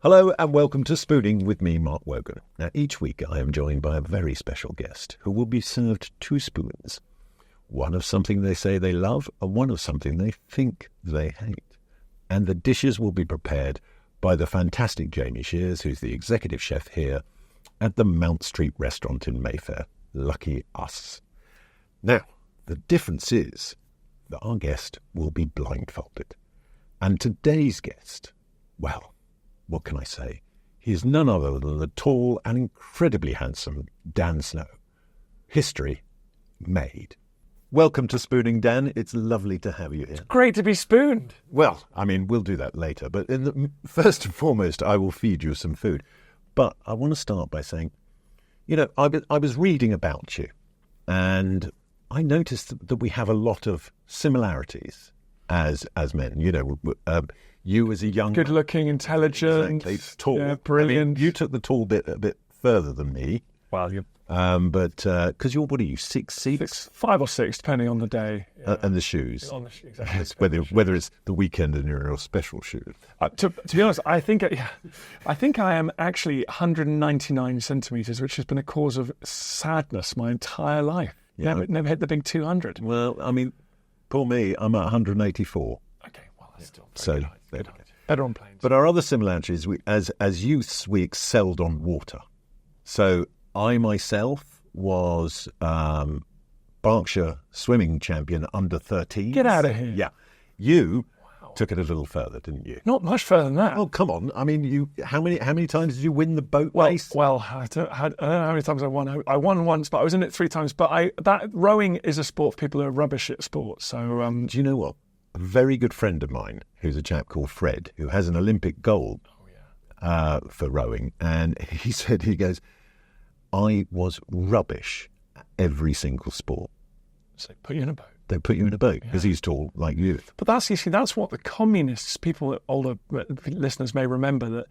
Hello and welcome to Spooning with me, Mark Wogan. Now, each week I am joined by a very special guest who will be served two spoons. One of something they say they love and one of something they think they hate. And the dishes will be prepared by the fantastic Jamie Shears, who's the executive chef here at the Mount Street restaurant in Mayfair. Lucky us. Now, the difference is that our guest will be blindfolded. And today's guest, well, what can I say? He is none other than the tall and incredibly handsome Dan Snow. History made. Welcome to Spooning, Dan. It's lovely to have you here. Great to be spooned. Well, I mean, we'll do that later. But first and foremost, I will feed you some food. But I want to start by saying, you know, I was reading about you, and I noticed that we have a lot of similarities as men. You know, you as a young... Good-looking, intelligent, exactly, tall. Yeah, brilliant. I mean, you took the tall bit a bit further than me. Well, you're... but because you're, what are you, 6'6"? 5 or 6, depending on the day. Yeah. And the shoes. On the shoes, exactly. whether it's the weekend and you're in your special shoes. To be honest, I think I am actually 199 centimetres, which has been a cause of sadness my entire life. Yeah. Never hit the big 200. Well, I mean, poor me, I'm at 184. Okay, well, that's still So good. Good. Better on planes. But our other similarities, as youths, we excelled on water. So I myself was Berkshire swimming champion under 13. Get out of here. Yeah. You took it a little further, didn't you? Not much further than that. Oh, come on. I mean, how many times did you win the boat race? Well, I don't know how many times I won. I won once, but I was in it 3 times. But that rowing is a sport for people who are rubbish at sports. So do you know what? A very good friend of mine, who's a chap called Fred, who has an Olympic gold for rowing, and he said, he goes, I was rubbish at every single sport. So put you in a boat. They put you in a boat because he's tall like you. But that's what the communists, people, older listeners may remember, that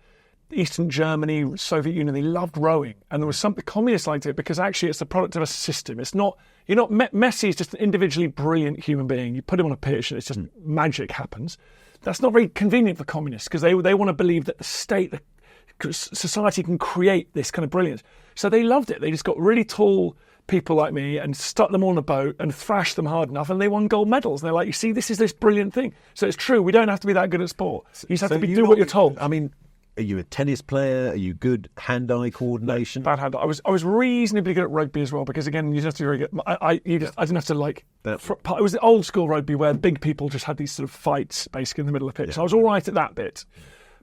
Eastern Germany, Soviet Union, they loved rowing. And there was something, communists liked it because actually it's the product of a system. It's not, Messi is just an individually brilliant human being. You put him on a pitch and it's just magic happens. That's not very convenient for communists because they want to believe that the state, the society can create this kind of brilliance. So they loved it. They just got really tall people like me and stuck them on a boat and thrashed them hard enough and they won gold medals. And they're like, you see, this is this brilliant thing. So it's true. We don't have to be that good at sport. You just have to do what you're told. I mean, are you a tennis player? Are you good hand-eye coordination? Bad hand-eye. I was reasonably good at rugby as well because, again, you just have to be very good. I didn't have to, like... It was the old-school rugby where big people just had these sort of fights, basically, in the middle of the pitch. Yeah. So I was all right at that bit.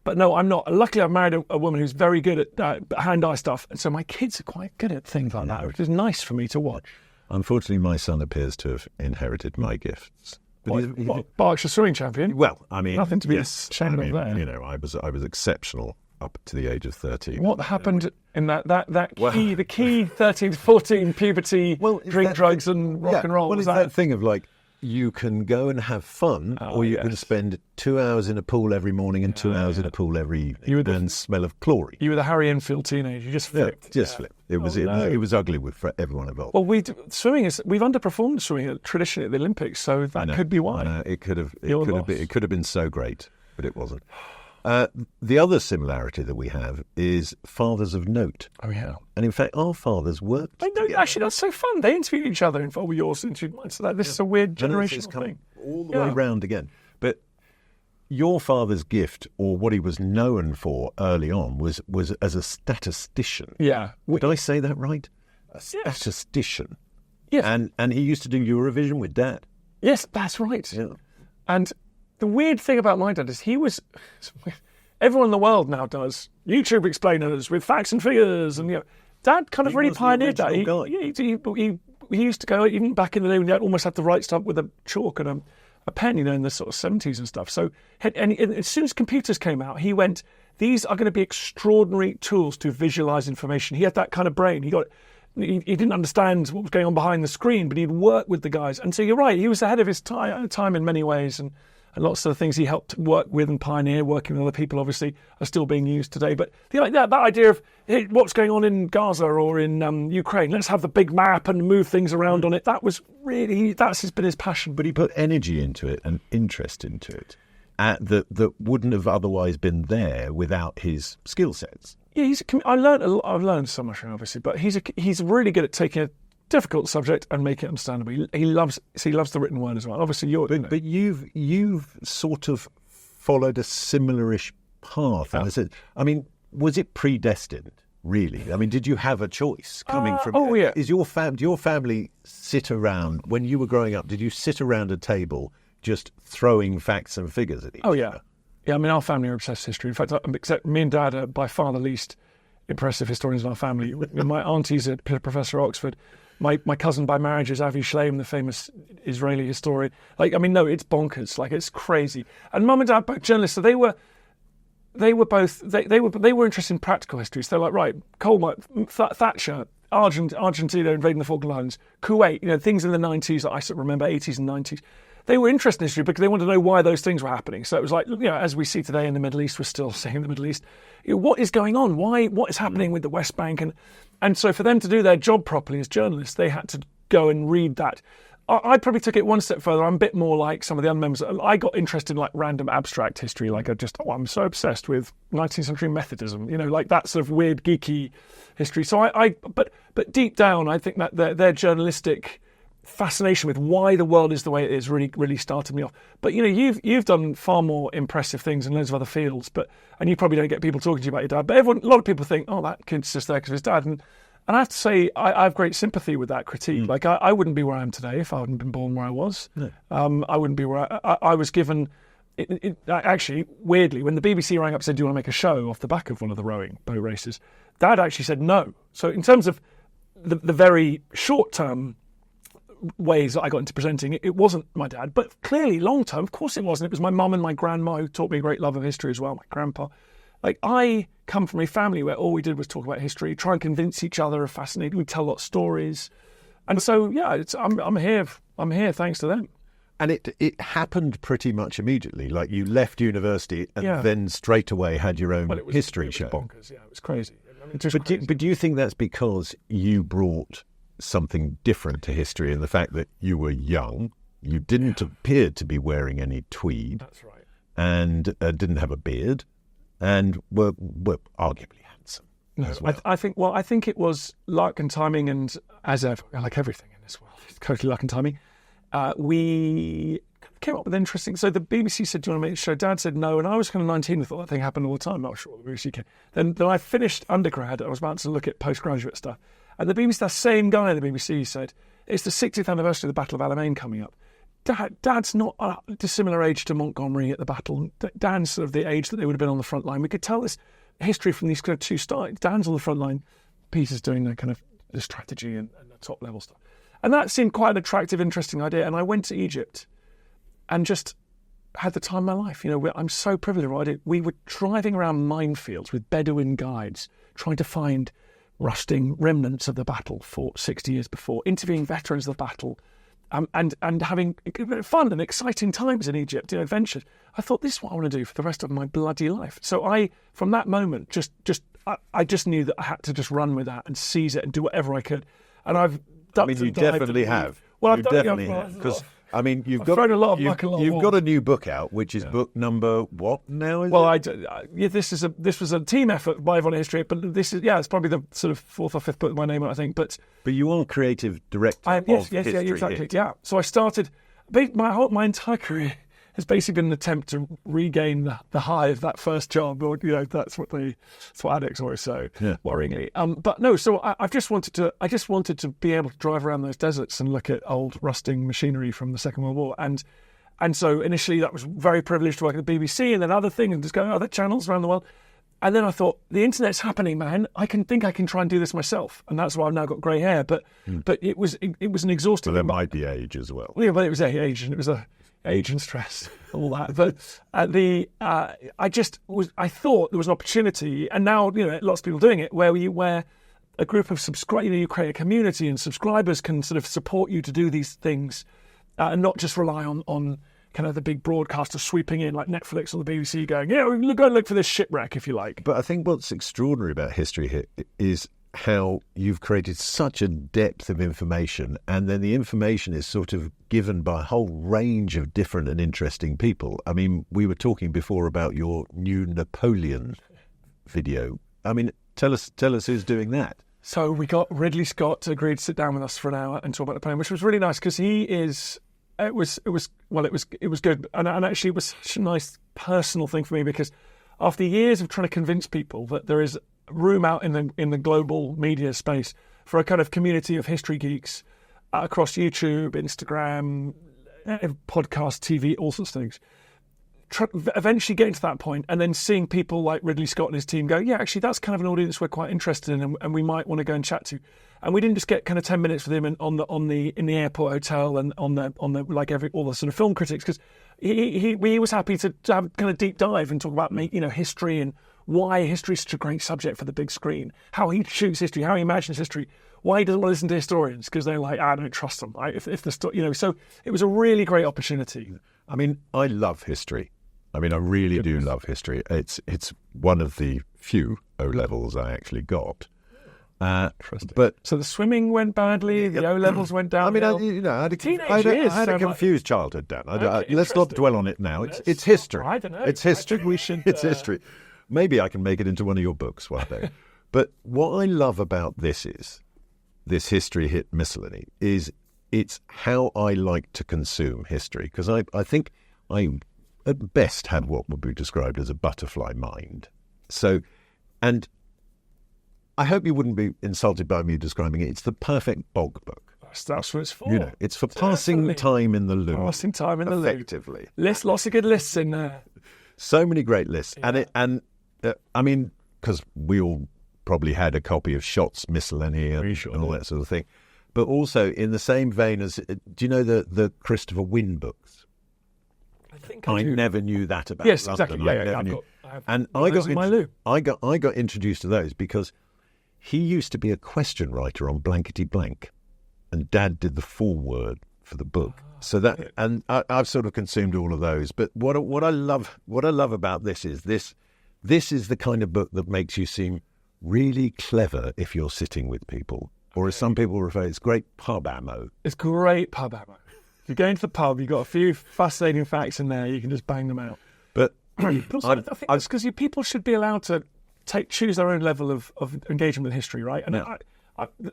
But no, I'm not. Luckily, I've married a woman who's very good at hand-eye stuff. And so my kids are quite good at things like that, which is nice for me to watch. Unfortunately, my son appears to have inherited my gifts. What, Berkshire swimming champion? Well, I mean... Nothing to be ashamed of there. You know, I was exceptional up to the age of 13. What happened in the key 13 to 14 puberty, drink, drugs and rock and roll? Well, it's that thing of like, you can go and have fun or you can spend 2 hours in a pool every morning and 2 hours in a pool every evening and smell of chlorine. You were the Harry Enfield teenager. You just flipped. Flipped. It was ugly for everyone involved. Well, we've underperformed swimming traditionally at the Olympics, so that could be why. It could have been so great, but it wasn't. The other similarity that we have is fathers of note. Oh, yeah. And in fact, our fathers worked together. Actually, that's so fun. They interviewed each other. In fact, yours interviewed mine. So this is a weird generational thing. All the way round again. But your father's gift, or what he was known for early on, was as a statistician. Yeah. Did I say that right? A statistician. Yes. And he used to do Eurovision with Dad. Yes, that's right. Yeah. And the weird thing about my dad is everyone in the world now does YouTube explainers with facts and figures, and Dad kind of really pioneered that. He used to go, even back in the day when you almost had to write stuff with a chalk and a pen, in the sort of 70s and stuff. So, and as soon as computers came out, he went, these are going to be extraordinary tools to visualize information. He had that kind of brain. He didn't understand what was going on behind the screen, but he'd work with the guys. And so you're right, he was ahead of his time in many ways, and lots of the things he helped work with and pioneer, working with other people, obviously, are still being used today. But that idea of what's going on in Gaza or in Ukraine, let's have the big map and move things around on it, that's been his passion. But he put energy into it and interest into it. that wouldn't have otherwise been there without his skill sets. Yeah, I've learned so much from him, obviously, but he's really good at taking a difficult subject and making it understandable. He loves the written word as well. Obviously, but you've sort of followed a similarish path. Yeah. I mean, was it predestined? Really? I mean, did you have a choice coming from? Oh yeah. Do your family sit around when you were growing up? Did you sit around a table just throwing facts and figures at each other? Oh yeah. Yeah, I mean, our family are obsessed with history. In fact, except me and Dad are by far the least impressive historians in our family. My auntie's a professor at Oxford. My cousin by marriage is Avi Shleim, the famous Israeli historian. Like, I mean, no, it's bonkers. Like, it's crazy. And Mum and Dad, both journalists, so they were interested in practical history. So they're like, right, Thatcher, Argentina invading the Falkland Islands, Kuwait, things in the 90s that I sort of remember, 80s and 90s. They were interested in history because they wanted to know why those things were happening. So it was like, as we see today in the Middle East, we're still seeing in the Middle East, what is going on? What is happening with the West Bank? And so for them to do their job properly as journalists, they had to go and read that. I probably took it one step further. I'm a bit more like some of the other members. I got interested in like random abstract history. Like I'm so obsessed with 19th century Methodism, like that sort of weird geeky history. So but deep down, I think that their journalistic fascination with why the world is the way it is really started me off. But you've done far more impressive things in loads of other fields. And you probably don't get people talking to you about your dad. But a lot of people think, oh, that kid's just there because of his dad. And I have to say, I have great sympathy with that critique. Like, I wouldn't be where I am today if I hadn't been born where I was. No. I wouldn't be where I was given... Actually, weirdly, when the BBC rang up and said, do you want to make a show off the back of one of the rowing boat races, Dad actually said no. So in terms of the very short-term ways that I got into presenting, it wasn't my dad. But clearly, long-term, of course it wasn't. It was my mum and my grandma who taught me a great love of history as well, my grandpa. Like, I come from a family where all we did was talk about history, try and convince each other of fascinating. We tell a lot of stories, and so I'm here thanks to them. And it happened pretty much immediately. Like, you left university and then straight away had your own history show. Bonkers. Yeah, it was crazy. I mean, but do you think that's because you brought something different to history in the fact that you were young, you didn't appear to be wearing any tweed? That's right. And didn't have a beard, and were arguably handsome as well. I think it was luck and timing, and as ever, like everything in this world, it's totally luck and timing. We came up with interesting... So the BBC said, do you want to make a show? Dad said no, and I was kind of 19 and thought that thing happened all the time. I'm not sure the BBC came. Then I finished undergrad, I was about to look at postgraduate stuff, and the BBC, that same guy at the BBC said, it's the 60th anniversary of the Battle of Alamein coming up. Dad's not a dissimilar age to Montgomery at the battle. Dan's sort of the age that they would have been on the front line. We could tell this history from these kind of two styles. Dan's on the front line, Peter's doing the kind of the strategy and the top level stuff. And that seemed quite an attractive, interesting idea. And I went to Egypt and just had the time of my life. I'm so privileged. We were driving around minefields with Bedouin guides, trying to find rusting remnants of the battle fought 60 years before, interviewing veterans of the battle, and having fun and exciting times in Egypt, adventures. I thought, this is what I want to do for the rest of my bloody life. So from that moment, I just knew that I had to just run with that and seize it and do whatever I could. And I've done. You definitely have. Well, you definitely have, because you've got a new book out, which is book number what now? This was a team effort by Yvonne History, but this is it's probably the sort of fourth or fifth book with my name on it, I think. But you are creative director. Yes, exactly. Yeah. So I started my entire career has basically been an attempt to regain the high of that first job, or that's what addicts always say, worryingly. But no, so I just wanted to be able to drive around those deserts and look at old rusting machinery from the Second World War, and so initially that was very privileged to work at the BBC, and then other things, and just going other channels around the world. And then I thought, the internet's happening, man. I can try and do this myself, and that's why I've now got grey hair. But it was an exhausting. Well, there might be age as well. Yeah, but it was age, and it was age and stress, all that. But I thought there was an opportunity, and now lots of people doing it, where a group of subscribers, you create a community, and subscribers can sort of support you to do these things, and not just rely on kind of the big broadcasters sweeping in like Netflix or the BBC going, go and look for this shipwreck if you like. But I think what's extraordinary about history here is how you've created such a depth of information, and then the information is sort of given by a whole range of different and interesting people. I mean, we were talking before about your new Napoleon video. I mean, tell us who's doing that. So we got Ridley Scott to agree to sit down with us for an hour and talk about Napoleon, which was really nice because he is. It was good, and actually it was such a nice personal thing for me because after years of trying to convince people that there is room out in the global media space for a kind of community of history geeks across YouTube, Instagram, podcast, TV, all sorts of things. Eventually getting to that point and then seeing people like Ridley Scott and his team go, yeah, actually that's kind of an audience we're quite interested in and we might want to go and chat to. And we didn't just get kind of 10 minutes with him in the airport hotel and on the like all the sort of film critics, because he was happy to have kind of deep dive and talk about history and why history is such a great subject for the big screen, how he shoots history, how he imagines history, why he doesn't want to listen to historians because they're like, I don't trust them. Right? If the story, so it was a really great opportunity. I mean, I love history. I mean, I really do love history. It's one of the few O-levels I actually got. But so the swimming went badly, the O-levels went down. I mean, I had a confused childhood, Dan. Let's not dwell on it now. It's history. I don't know. It's history. We should. It's history. Maybe I can make it into one of your books one day. But what I love about this history hit miscellany is it's how I like to consume history, because I think I at best have what would be described as a butterfly mind. So, and I hope you wouldn't be insulted by me describing it. It's the perfect bog book. That's what it's for. It's for passing time in the loo. Passing time in the loo. Effectively. Lots of good lists in there. So many great lists. Yeah. I mean, because we all probably had a copy of Shots Miscellany and all that sort of thing. But also in the same vein as, do you know the Christopher Wynne books? I think I do. Never knew that about yes, London. Exactly. Yeah, I never knew. I got introduced to those because he used to be a question writer on Blankety Blank, and Dad did the foreword for the book. So that, and I've sort of consumed all of those. But what I love about this is the kind of book that makes you seem really clever if you're sitting with people, or as some people refer, it's great pub ammo. It's great pub ammo. If you go into the pub, you've got a few fascinating facts in there. You can just bang them out. But I think it's because people should be allowed to choose their own level of engagement with history, right? And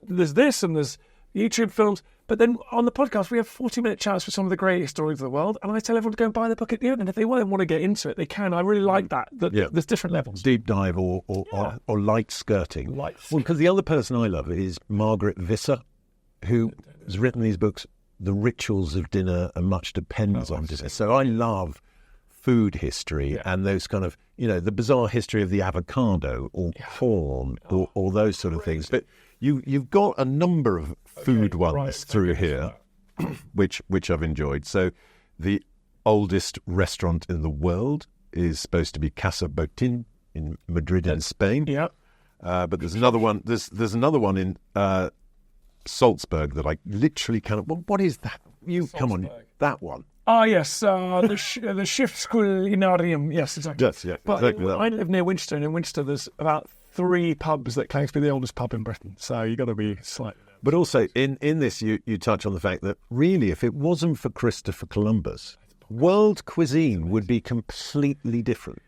there's this and there's YouTube films, but then on the podcast we have 40-minute chats with some of the great historians of the world, and I tell everyone to go and buy the book at the end, and if they want to get into it, they can. I really like that there's different levels. Deep dive or light skirting. Well, because the other person I love is Margaret Visser, who has written these books, The Rituals of Dinner and Much Depends on Dinner. So I love food history and those kind of, the bizarre history of the avocado or corn or those sort of things. But you've got a number of food ones through here, which I've enjoyed. So the oldest restaurant in the world is supposed to be Casa Botín in Madrid in Spain. Yeah. But there's another one. There's another one in Salzburg that I literally cannot. Well, what is that? Come on, that one. Ah, yes, the Schiff's Culinarium. Yes, exactly. Yes, yeah. But exactly I live near Winchester, and in Winchester there's about 3 pubs that claim to be the oldest pub in Britain. So you've got to be slightly. But also in this, you touch on the fact that really, if it wasn't for Christopher Columbus, world cuisine would be completely different.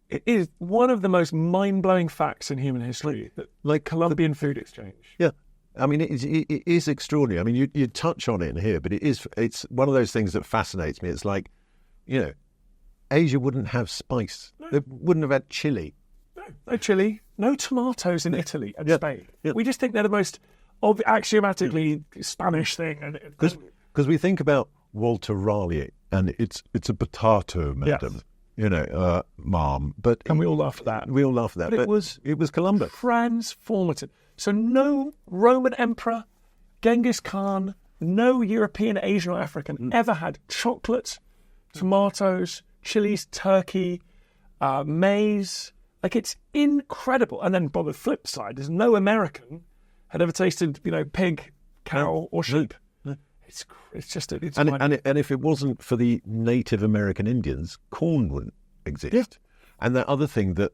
It is one of the most mind-blowing facts in human history, like Columbian food exchange. Yeah. I mean, it is extraordinary. I mean, you touch on it in here, but it's one of those things that fascinates me. It's like, Asia wouldn't have spice. No. They wouldn't have had chili. No chili. No tomatoes in Italy and Spain. Yeah. We just think they're the most axiomatically Spanish thing. Because we think about Walter Raleigh, and it's a potato, madam. Yes. Mom. And we all laugh at that. We all laugh at that. But it was Columbus. Transformative. So no Roman emperor, Genghis Khan, no European, Asian or African ever had chocolate, tomatoes, chilies, turkey, maize. Like, it's incredible. And then on the flip side, there's no American had ever tasted, pig, cow or sheep. No. It's just and if it wasn't for the Native American Indians, corn wouldn't exist. Yeah. And that other thing that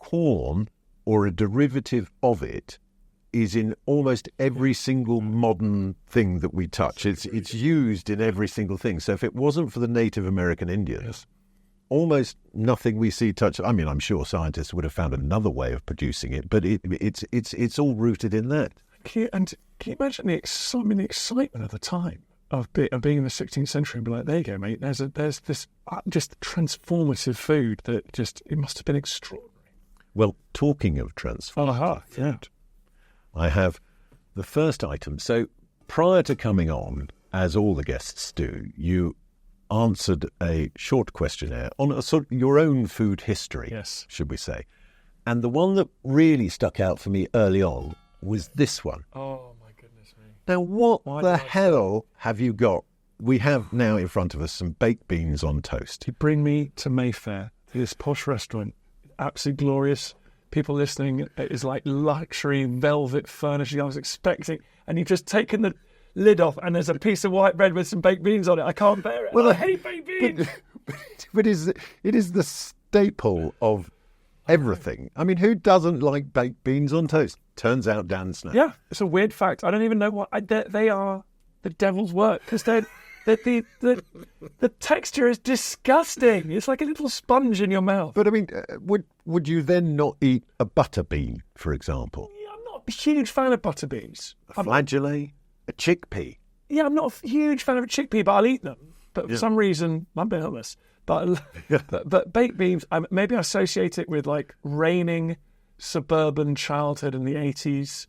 corn, or a derivative of it, is in almost every single modern thing that we touch. It's used in every single thing. So if it wasn't for the Native American Indians, almost nothing we see touch. I mean, I'm sure scientists would have found another way of producing it, but it's all rooted in that. Can you imagine the excitement of the time of being in the 16th century and be like, there you go, mate. There's this just transformative food that just, it must have been extraordinary. Well, talking of transformative food, I have the first item. So prior to coming on, as all the guests do, you answered a short questionnaire on a sort of your own food history, should we say. And the one that really stuck out for me early on was this one. Oh, my goodness me. Now, what the hell have you got? We have now in front of us some baked beans on toast. You bring me to Mayfair, to this posh restaurant. Absolutely glorious. People listening, it is like luxury velvet furnishing I was expecting. And you've just taken the lid off and there's a piece of white bread with some baked beans on it. I can't bear it. Well, I hate baked beans. But it is the staple of everything. I mean, who doesn't like baked beans on toast? Turns out Dan Snow. Yeah, it's a weird fact. I don't even know what... they are the devil's work because the texture is disgusting. It's like a little sponge in your mouth. But I mean, would you then not eat a butter bean, for example? Yeah, I'm not a huge fan of butter beans. A flageolet, a chickpea. Yeah, I'm not a huge fan of a chickpea, but I'll eat them. But for some reason, I'm being honest. But baked beans, maybe I associate it with like raining suburban childhood in the 80s.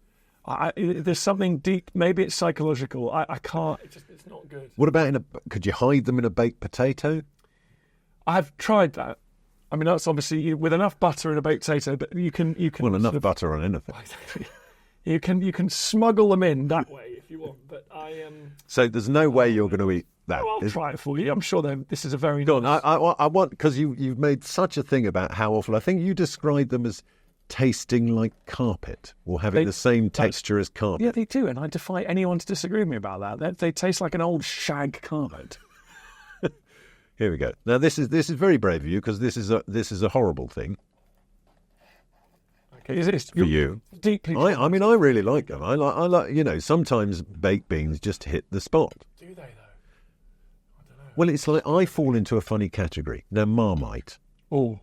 There's something deep. Maybe it's psychological. I can't. It's not good. What about could you hide them in a baked potato? I've tried that. I mean, that's obviously with enough butter in a baked potato, but you can. Well, enough butter on anything. You can smuggle them in that way if you want. But So there's no way you're going to eat that. I'll try it for you. I'm sure this is a very. Go on. I want, because you've made such a thing about how awful. I think you described them as tasting like carpet or having the same texture as carpet. Yeah, they do, and I defy anyone to disagree with me about that. They taste like an old shag carpet. Here we go. Now this is very brave of you because this is a horrible thing. Okay, is it for you? Deeply. I mean, I really like them. I like sometimes baked beans just hit the spot. Do they though? I don't know. Well, it's like I fall into a funny category. Now, Marmite. Oh.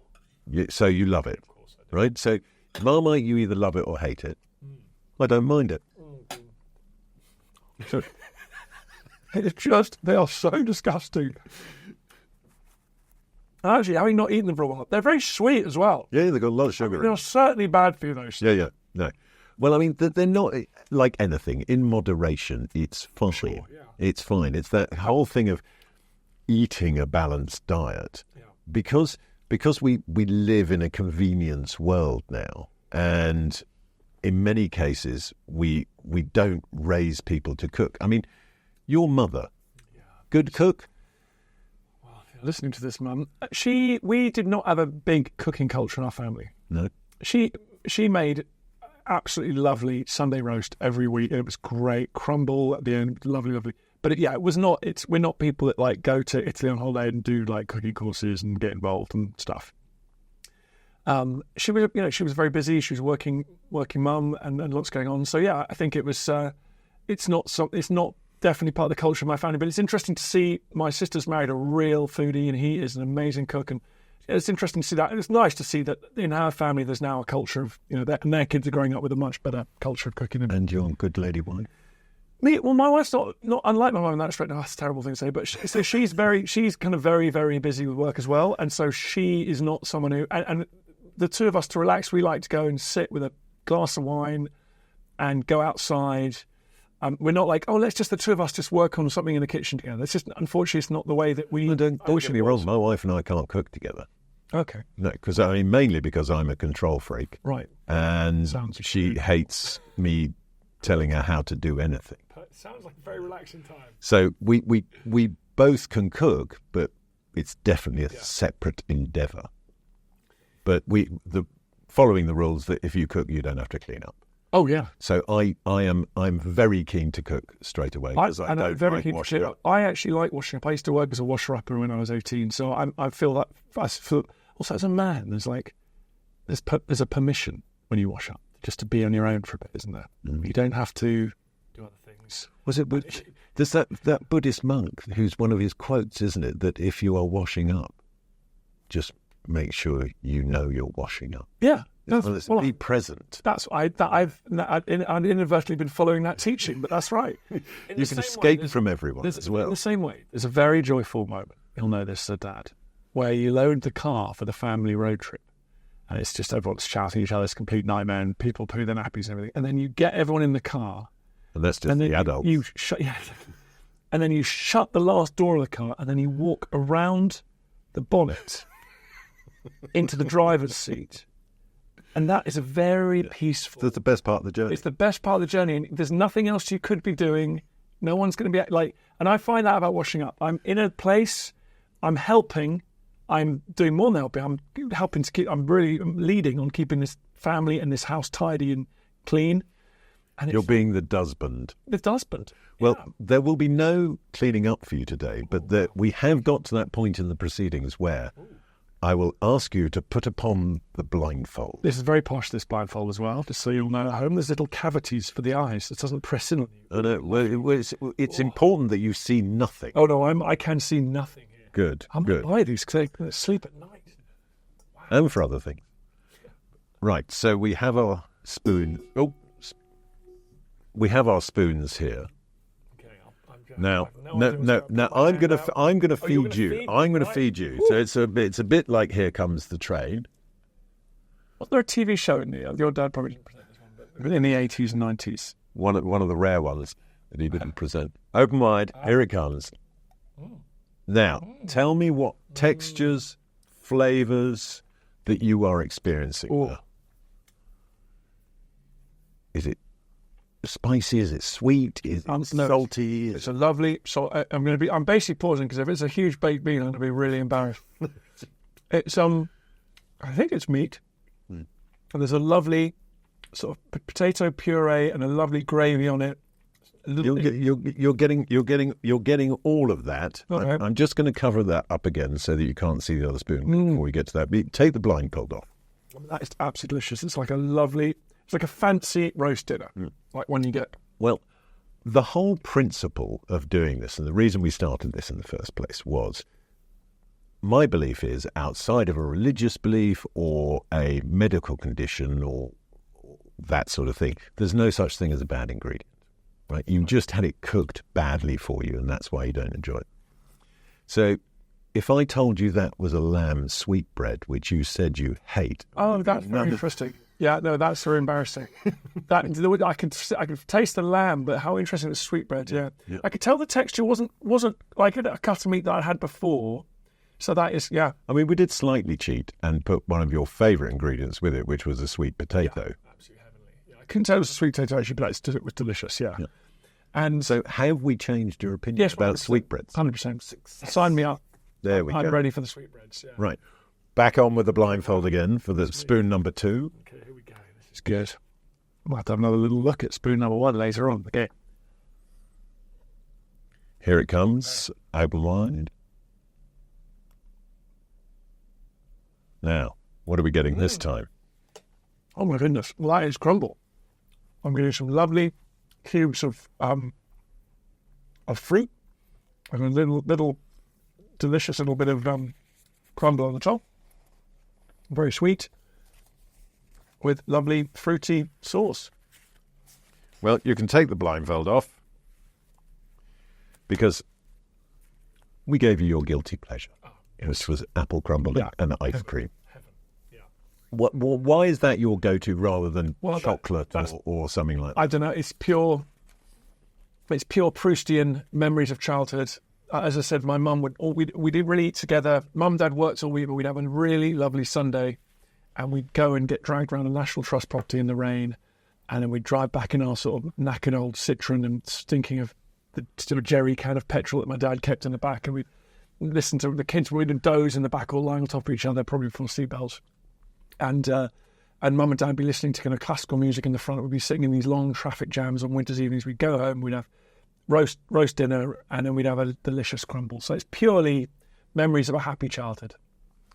So you love it, right? So Marmite, you either love it or hate it. I don't mind it. It's just, they are so disgusting. Actually, having not eaten them for a while, they're very sweet as well. Yeah, they've got a lot of sugar in them. They're certainly bad for you, those. Yeah. No. Well, I mean, they're not like anything. In moderation, it's fine. Sure, yeah. It's fine. It's that whole thing of eating a balanced diet. Yeah. Because we live in a convenience world now, and in many cases we don't raise people to cook. I mean, your mother, good cook? Well, listening to this, Mum, we did not have a big cooking culture in our family. No. She made absolutely lovely Sunday roast every week. It was great. Crumble at the end, lovely. But it was not. We're not people that like go to Italy on holiday and do like cooking courses and get involved and stuff. She was very busy. She was working mum and lots going on. So yeah, I think it was. It's not definitely part of the culture of my family. But it's interesting to see my sister's married a real foodie, and he is an amazing cook. And it's interesting to see that. And it's nice to see that in our family there's now a culture of and their kids are growing up with a much better culture of cooking. And your good lady wife. Well, my wife's not unlike my mum in that respect. No, that's a terrible thing to say, but she's kind of very, very busy with work as well, and so she is not someone who. And the two of us, to relax, we like to go and sit with a glass of wine and go outside. We're not like, let's just the two of us just work on something in the kitchen together. It's just, unfortunately, it's not the way that we. Don't get me wrong. My wife and I can't cook together. Okay. No, mainly because I'm a control freak, right? And she hates me telling her how to do anything. Sounds like a very relaxing time. So we both can cook, but it's definitely a separate endeavour. But following the rules that if you cook, you don't have to clean up. Oh yeah. So I'm very keen to cook straight away because I don't like washing up. I actually like washing up. I used to work as a washer-upper when I was 18, so I feel that. Also, as a man, there's a permission when you wash up. just to be on your own for a bit, isn't there? You don't have to do other things. Was it? There's that Buddhist monk who's one of his quotes, isn't it? That if you are washing up, just make sure you know you're washing up. Yeah. Be present. I've inadvertently been following that teaching, but that's right. You can escape from everyone as well. In the same way, there's a very joyful moment, you'll know this as a dad, where you load the car for the family road trip, and it's just everyone's shouting at each other, it's a complete nightmare, and people poo their nappies and everything, and then you get everyone in the car. And that's just the adults. And then you shut the last door of the car, and then you walk around the bonnet into the driver's seat. And that is a very peaceful... That's the best part of the journey. It's the best part of the journey. And there's nothing else you could be doing. No one's going to be... And I find that about washing up. I'm in a place, I'm helping, I'm doing more than helping. I'm helping to keep... I'm leading on keeping this family and this house tidy and clean. And you're being the husband. The husband. Well, there will be no cleaning up for you today, but we have got to that point in the proceedings where... I will ask you to put upon the blindfold. This is very posh, this blindfold as well, just so you'll know at home. There's little cavities for the eyes. It doesn't press in on you. Oh, no. Well, it's important that you see nothing. Oh, no, I can see nothing here. Good, I'm going to buy these because they sleep at night. Wow. And for other things. Right, so we have our spoon. Oh, we have our spoons here. Now, I'm gonna feed you. I'm gonna feed you. So it's a bit like Here Comes the Train. Was there a TV show in your dad probably didn't present this one, but in the 80s and 90s? One of the rare ones that he didn't present. Open wide. Here it comes. Now, tell me what textures, flavors that you are experiencing. Now. Is it spicy? Is it sweet? Is it salty? It's a lovely. So I'm basically pausing because if it's a huge baked bean, I'm going to be really embarrassed. It's I think it's meat, and there's a lovely sort of potato puree and a lovely gravy on it. You're getting all of that. Okay. I'm just going to cover that up again so that you can't see the other spoon before we get to that. Take the blindfold off. That is absolutely delicious. It's like it's like a fancy roast dinner, like one you get. Well, the whole principle of doing this, and the reason we started this in the first place was, my belief is, outside of a religious belief or a medical condition or that sort of thing, there's no such thing as a bad ingredient. Right? You just had it cooked badly for you, and that's why you don't enjoy it. So if I told you that was a lamb sweetbread, which you said you hate... Oh, that's very interesting. Yeah, no, that's very embarrassing. I could taste the lamb, but how interesting the sweetbread, yeah. I could tell the texture wasn't like a cut of meat that I'd had before. So that is, yeah. I mean, we did slightly cheat and put one of your favourite ingredients with it, which was a sweet potato. Yeah, absolutely heavenly. Yeah, I couldn't tell it was a sweet potato, actually, but it was delicious, yeah. And so have we changed your opinion about sweetbreads? 100%. Sign me up. There we go. I'm ready for the sweetbreads, yeah. Right. Back on with the blindfold again for the spoon number 2. Okay, here we go. This is good. We'll have to have another little look at spoon number 1 later on. Okay. Here it comes. Open wide. Now, what are we getting this time? Oh my goodness! Well, that is crumble. I'm getting some lovely cubes of fruit and a little delicious little bit of crumble on the top. Very sweet, with lovely fruity sauce. Well, you can take the blindfold off because we gave you your guilty pleasure. Which was apple crumble and ice cream. Heaven. Yeah. Why is that your go-to rather than chocolate or something like that? I don't know. It's pure Proustian memories of childhood. As I said, my mum we didn't really eat together. Mum, Dad worked all week, but we'd have a really lovely Sunday, and we'd go and get dragged around a National Trust property in the rain, and then we'd drive back in our sort of knackered old Citroen and stinking of the sort of jerry can of petrol that my dad kept in the back, and we'd listen to the kids would doze in the back, all lying on top of each other, probably before seatbelts. And Mum and Dad would be listening to kind of classical music in the front. We'd be sitting in these long traffic jams on winter's evenings. We'd go home, we'd have roast dinner, and then we'd have a delicious crumble. So it's purely memories of a happy childhood.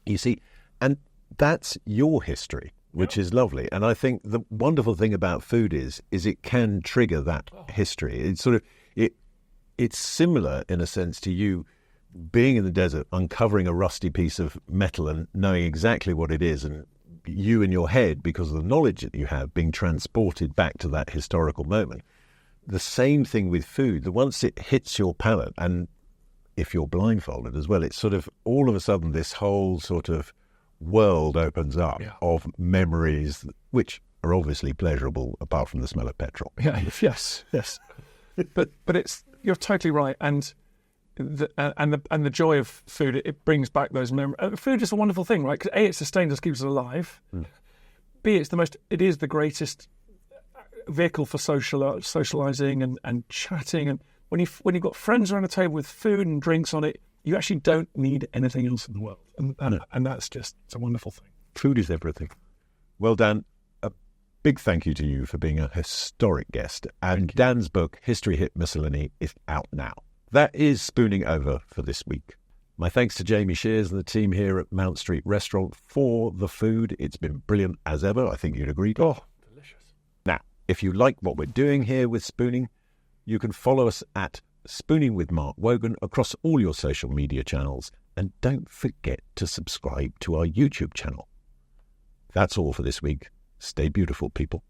You see, and that's your history. which is lovely. And I think the wonderful thing about food is it can trigger that history. It's sort of it's similar in a sense to you being in the desert, uncovering a rusty piece of metal and knowing exactly what it is, and you in your head, because of the knowledge that you have, being transported back to that historical moment. The same thing with food. Once it hits your palate, and if you're blindfolded as well, it's sort of all of a sudden this whole sort of world opens up of memories, which are obviously pleasurable apart from the smell of petrol. Yeah, yes. but it's, you're totally right, and the joy of food, it brings back those memories. Food is a wonderful thing, right? Because A, it sustains us, keeps us alive. B, it is the greatest vehicle for socializing and chatting. And when you've got friends around a table with food and drinks on it, you actually don't need anything else in the world. And that's just, it's a wonderful thing. Food is everything. Well, Dan, a big thank you to you for being a historic guest. And Dan's book, History Hit Miscellany, is out now. That is Spooning over for this week. My thanks to Jamie Shears and the team here at Mount Street Restaurant for the food. It's been brilliant as ever. I think you'd agree. Oh, delicious. Now, if you like what we're doing here with Spooning, you can follow us at Spooning with Mark Wogan across all your social media channels. And don't forget to subscribe to our YouTube channel. That's all for this week. Stay beautiful, people.